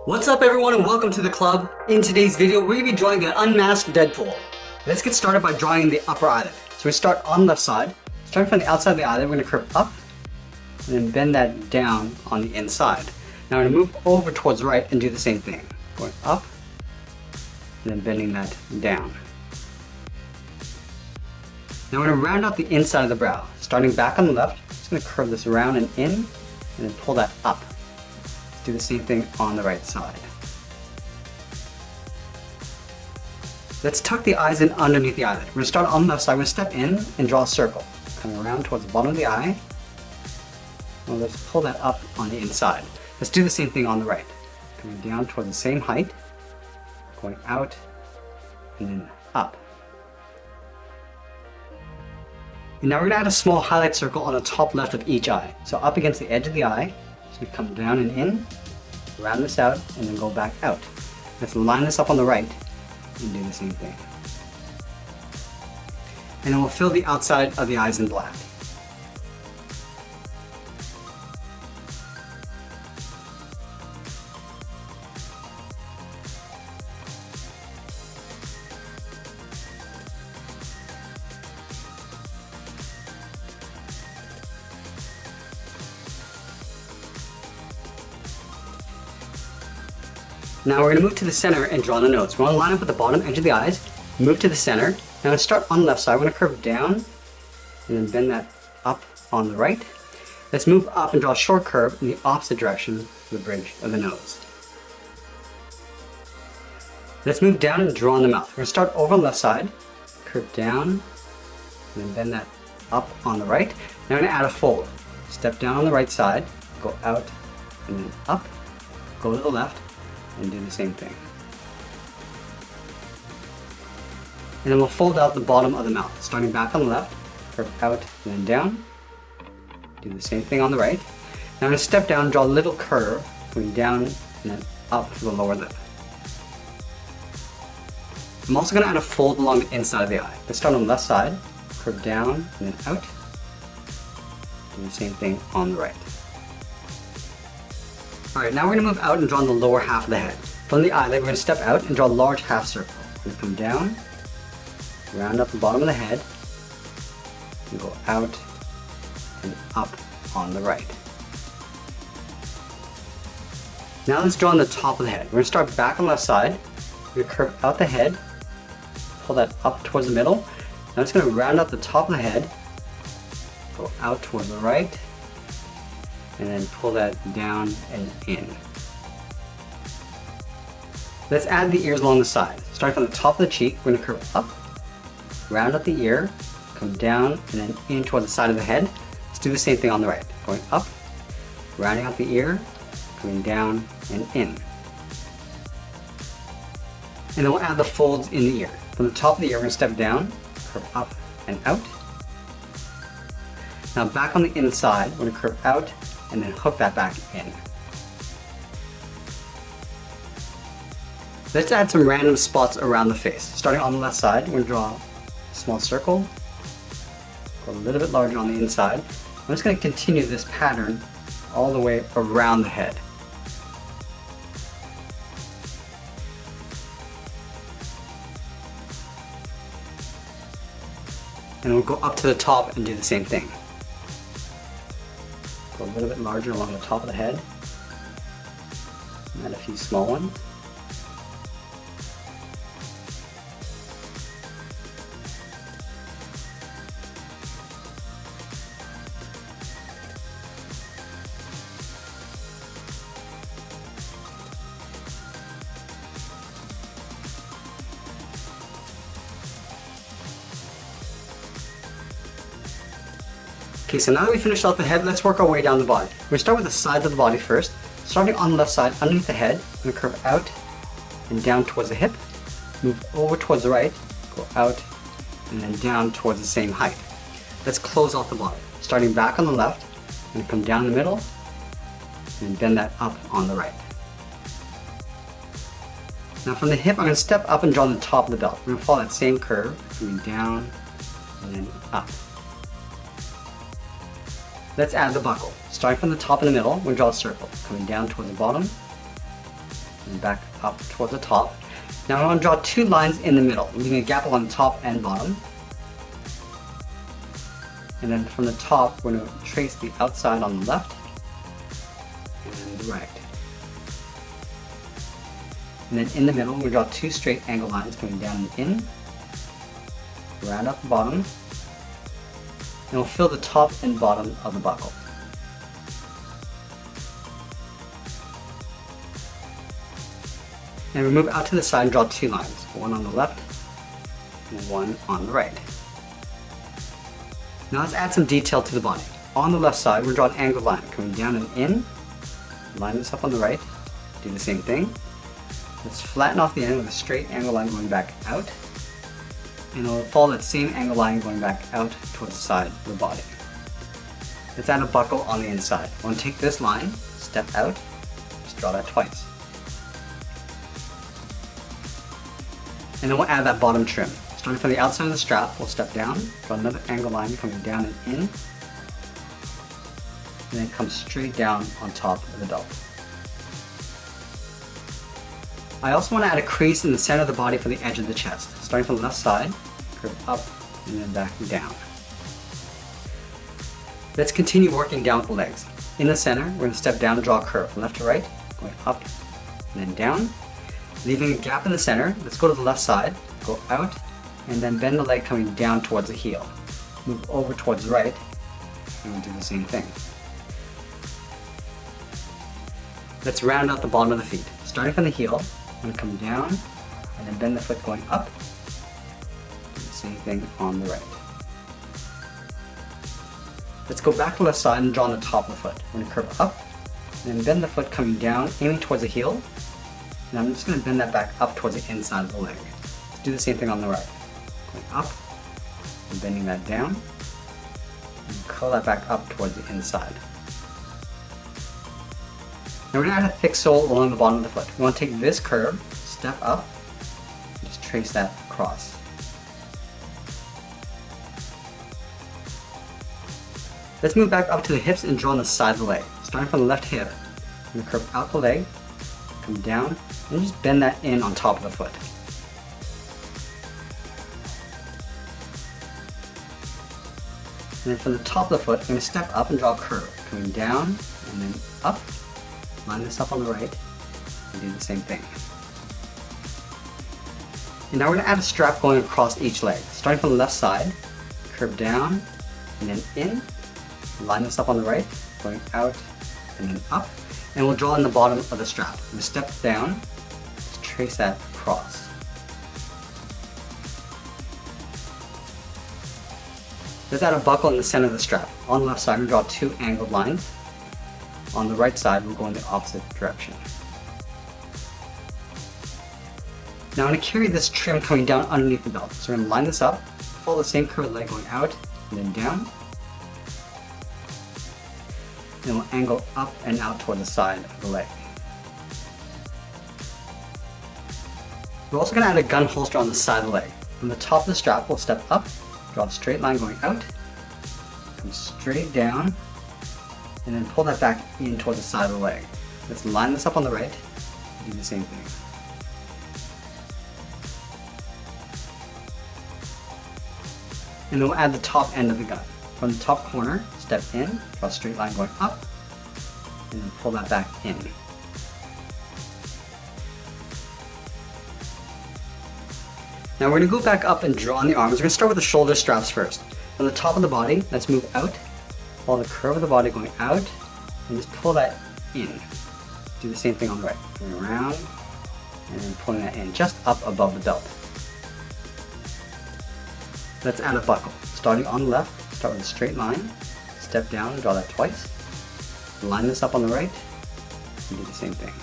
What's up everyone and welcome to the club. In today's video we're going to be drawing an unmasked Deadpool. Let's get started by drawing the upper eyelid. So we start on the left side. Starting from the outside of the eyelid, we're going to curve up and then bend that down on the inside. Now we're going to move over towards the right and do the same thing. Going up and then bending that down. Now we're going to round out the inside of the brow. Starting back on the left, just going to curve this around and in and then pull that up. Do the same thing on the right side. Let's tuck the eyes in underneath the eyelid. We're going to start on the left side. We're going to step in and draw a circle. Coming around towards the bottom of the eye. Well, let's pull that up on the inside. Let's do the same thing on the right. Coming down towards the same height. Going out and then up. And now we're going to add a small highlight circle on the top left of each eye. So up against the edge of the eye. So we come down and in, round this out, and then go back out. Let's line this up on the right and do the same thing. And then we'll fill the outside of the eyes in black. Now we're going to move to the center and draw the nose. We want to line up at the bottom edge of the eyes, move to the center. Now let's start on the left side. We're going to curve down and then bend that up on the right. Let's move up and draw a short curve in the opposite direction to the bridge of the nose. Let's move down and draw on the mouth. We're going to start over on the left side, curve down, and then bend that up on the right. Now we're going to add a fold. Step down on the right side, go out and then up, go to the left, and do the same thing. And then we'll fold out the bottom of the mouth. Starting back on the left, curve out and then down. Do the same thing on the right. Now I'm going to step down and draw a little curve, going down and then up to the lower lip. I'm also going to add a fold along the inside of the eye. Let's start on the left side, curve down and then out. Do the same thing on the right. Alright, now we're going to move out and draw on the lower half of the head. From the eyelid, we're going to step out and draw a large half circle. We're going to come down, round up the bottom of the head, and go out and up on the right. Now let's draw on the top of the head. We're going to start back on the left side. We're going to curve out the head, pull that up towards the middle. Now it's going to round out the top of the head, go out towards the right, and then pull that down and in. Let's add the ears along the side. Starting from the top of the cheek, we're going to curve up, round up the ear, come down, and then in toward the side of the head. Let's do the same thing on the right. Going up, rounding out the ear, coming down and in. And then we'll add the folds in the ear. From the top of the ear, we're going to step down, curve up and out. Now back on the inside, we're going to curve out and then hook that back in. Let's add some random spots around the face. Starting on the left side, we're going to draw a small circle, go a little bit larger on the inside. I'm just going to continue this pattern all the way around the head. And we'll go up to the top and do the same thing. Go a little bit larger along the top of the head. Add a few small ones. Okay, so now that we finished off the head, let's work our way down the body. We're going to start with the sides of the body first. Starting on the left side, underneath the head, we're going to curve out and down towards the hip. Move over towards the right, go out, and then down towards the same height. Let's close off the body. Starting back on the left, I'm going to come down the middle, and bend that up on the right. Now from the hip, I'm going to step up and draw the top of the belt. We're going to follow that same curve, going down and then up. Let's add the buckle. Starting from the top in the middle, we'll draw a circle, coming down towards the bottom, and back up towards the top. Now I want to draw two lines in the middle, leaving a gap along the top and bottom. And then from the top, we're going to trace the outside on the left and the right. And then in the middle, we draw two straight angle lines coming down and in, round up the bottom, and we'll fill the top and bottom of the buckle. And we move out to the side and draw two lines, one on the left and one on the right. Now let's add some detail to the body. On the left side, we're going to draw an angled line coming down and in, line this up on the right, do the same thing. Let's flatten off the end with a straight angle line going back out, and it'll follow that same angle line going back out towards the side of the body. Let's add a buckle on the inside. We're going to take this line, step out, just draw that twice. And then we'll add that bottom trim. Starting from the outside of the strap, we'll step down, draw another angle line coming down and in, and then come straight down on top of the belt. I also want to add a crease in the center of the body for the edge of the chest. Starting from the left side, curve up, and then back down. Let's continue working down with the legs. In the center, we're going to step down and draw a curve from left to right, going up and then down. Leaving a gap in the center, let's go to the left side, go out, and then bend the leg coming down towards the heel. Move over towards the right, and we'll do the same thing. Let's round out the bottom of the feet. Starting from the heel, I'm going to come down, and then bend the foot going up. Do the same thing on the right. Let's go back to the left side and draw on the top of the foot. We're going to curve up, and then bend the foot coming down, aiming towards the heel. And I'm just going to bend that back up towards the inside of the leg. Let's do the same thing on the right. Going up, and bending that down, and curl that back up towards the inside. Now we're going to add a thick sole along the bottom of the foot. We want to take this curve, step up, and just trace that across. Let's move back up to the hips and draw on the side of the leg. Starting from the left hip, I'm going to curve out the leg, come down, and just bend that in on top of the foot. And then from the top of the foot, I'm going to step up and draw a curve, coming down and then up, line this up on the right, and do the same thing. And now we're going to add a strap going across each leg. Starting from the left side, curve down and then in, line this up on the right, going out and then up, and we'll draw in the bottom of the strap. We'll step down, just trace that across. Let's add a buckle in the center of the strap. On the left side, we'll draw two angled lines. On the right side, we'll go in the opposite direction. Now I'm going to carry this trim coming down underneath the belt. So we're going to line this up, follow the same curved leg going out and then down. And we'll angle up and out toward the side of the leg. We're also going to add a gun holster on the side of the leg. From the top of the strap, we'll step up, draw a straight line going out, come straight down, and then pull that back in toward the side of the leg. Let's line this up on the right, and do the same thing. And then we'll add the top end of the gun. From the top corner, step in, draw a straight line going up, and then pull that back in. Now we're going to go back up and draw on the arms. We're going to start with the shoulder straps first. From the top of the body, let's move out, follow the curve of the body going out, and just pull that in. Do the same thing on the right. Going around, and then pulling that in just up above the belt. Let's add a buckle. Starting on the left, start with a straight line, step down and draw that twice. Line this up on the right, and do the same thing.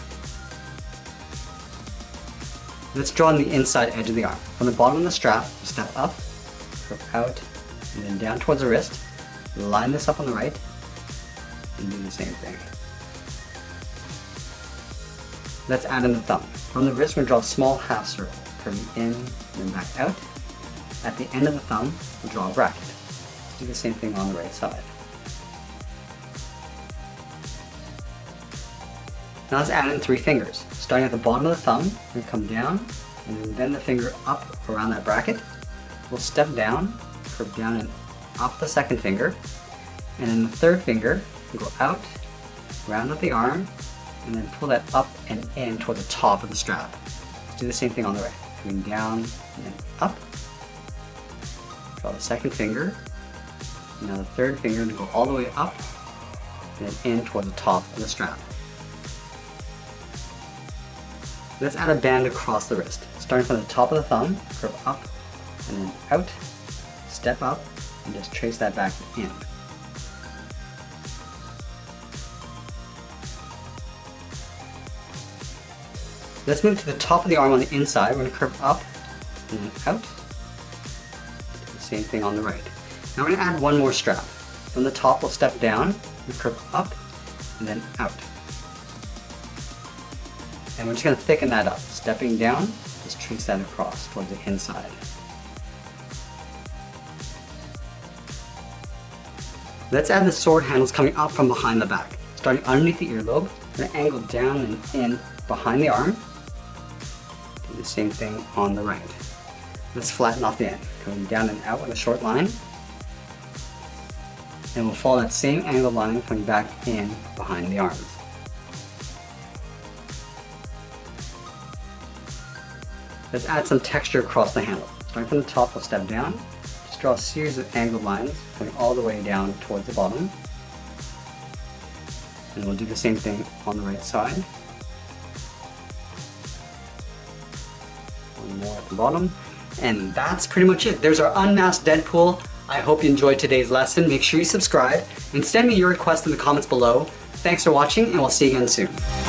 Let's draw on the inside edge of the arm. From the bottom of the strap, step up, curve out, and then down towards the wrist. Line this up on the right, and do the same thing. Let's add in the thumb. From the wrist, we're going to draw a small half circle, curving in and then back out. At the end of the thumb, we'll draw a bracket. Do the same thing on the right side. Now let's add in 3 fingers. Starting at the bottom of the thumb, we come down, and then bend the finger up around that bracket. We'll step down, curve down and up the second finger, and then the third finger will go out, round up the arm, and then pull that up and in toward the top of the strap. Let's do the same thing on the right. Coming down and then up. Draw the second finger. Now the third finger to go all the way up and then in toward the top of the strap. Let's add a band across the wrist. Starting from the top of the thumb, curve up and then out, step up, and just trace that back in. Let's move to the top of the arm on the inside. We're going to curve up and then out. Do the same thing on the right. Now we're going to add one more strap. From the top, we'll step down, and curve up, and then out. And we're just going to thicken that up. Stepping down, just trace that across towards the inside. Let's add the sword handles coming up from behind the back. Starting underneath the earlobe, we're going to angle down and in behind the arm. Do the same thing on the right. Let's flatten off the end, coming down and out with a short line. And we'll follow that same angle line coming back in behind the arms. Let's add some texture across the handle. Starting from the top, we'll step down. Just draw a series of angled lines coming all the way down towards the bottom. And we'll do the same thing on the right side. One more at the bottom. And that's pretty much it. There's our unmasked Deadpool. I hope you enjoyed today's lesson. Make sure you subscribe and send me your requests in the comments below. Thanks for watching, and we'll see you again soon.